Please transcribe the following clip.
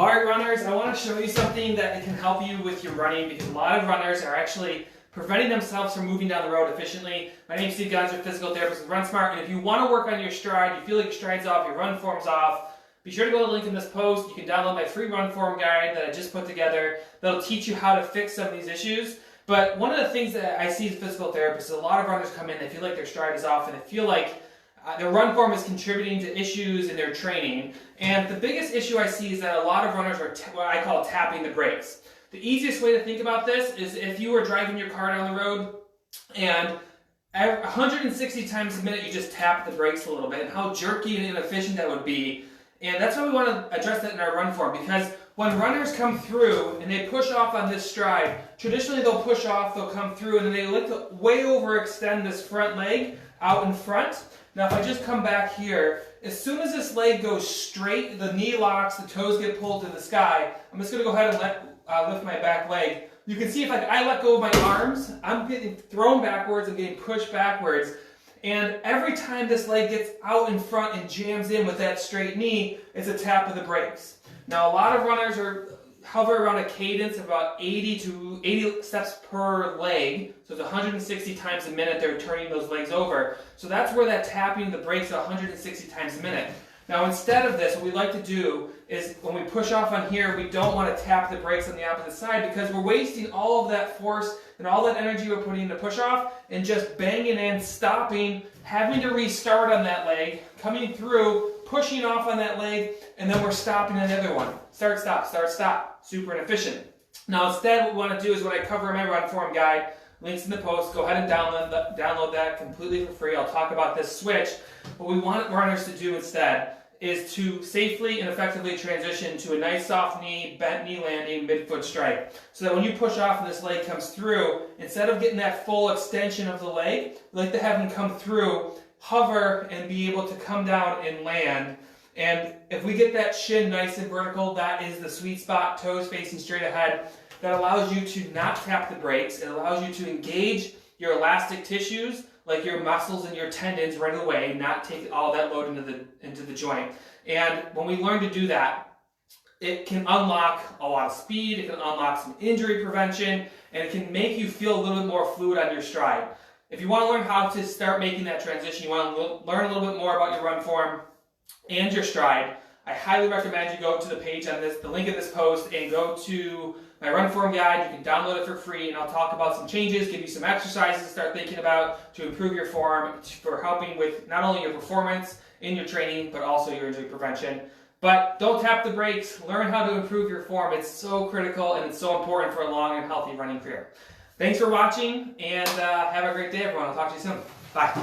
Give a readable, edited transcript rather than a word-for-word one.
Alright runners, I want to show you something that can help you with your running because a lot of runners are actually preventing themselves from moving down the road efficiently. My name is Steve, I'm a physical therapist with RunSmart, and if you want to work on your stride, you feel like your stride's off, your run form's off, be sure to go to the link in this post. You can download my free run form guide that I just put together that'll teach you how to fix some of these issues. But one of the things that I see as a physical therapist is a lot of runners come in, they feel like their stride is off and they feel like their run form is contributing to issues in their training. And the biggest issue I see is that a lot of runners are what I call tapping the brakes. The easiest way to think about this is if you were driving your car down the road and 160 times a minute you just tap the brakes a little bit, and how jerky and inefficient that would be. And that's why we want to address that in our run form, because when runners come through and they push off on this stride, traditionally they'll push off, they'll come through, and then they like to way overextend this front leg out in front. Now if I just come back here, as soon as this leg goes straight, the knee locks, the toes get pulled to the sky, I'm just going to go ahead and lift my back leg. You can see if I let go of my arms, I'm getting thrown backwards, I'm getting pushed backwards. And every time this leg gets out in front and jams in with that straight knee, it's a tap of the brakes. Now a lot of runners hover around a cadence of about 80 steps per leg, so it's 160 times a minute they're turning those legs over. So that's where that tapping the brakes is 160 times a minute. Now instead of this, what we like to do is when we push off on here, we don't want to tap the brakes on the opposite side because we're wasting all of that force and all that energy we're putting into push off and just banging in, stopping, having to restart on that leg, coming through, pushing off on that leg, and then we're stopping on the other one. Start, stop. Super inefficient. Now instead what we want to do is what I cover in my run form guide, links in the post, go ahead and download that completely for free. I'll talk about this switch. What we want runners to do instead is to safely and effectively transition to a nice soft knee, bent knee landing, midfoot strike. So that when you push off and this leg comes through, instead of getting that full extension of the leg, we like to have them come through, hover, and be able to come down and land. And if we get that shin nice and vertical, that is the sweet spot, toes facing straight ahead. That allows you to not tap the brakes. It allows you to engage your elastic tissues, like your muscles and your tendons right away, not take all that load into the joint. And when we learn to do that, it can unlock a lot of speed, it can unlock some injury prevention, and it can make you feel a little bit more fluid on your stride. If you want to learn how to start making that transition, you want to learn a little bit more about your run form and your stride, I highly recommend you go to the page on the link in this post, and go to my run form guide. You can download it for free, and I'll talk about some changes, give you some exercises to start thinking about to improve your form, for helping with not only your performance in your training, but also your injury prevention. But don't tap the brakes, learn how to improve your form. It's so critical and it's so important for a long and healthy running career. Thanks for watching, and have a great day everyone. I'll talk to you soon. Bye.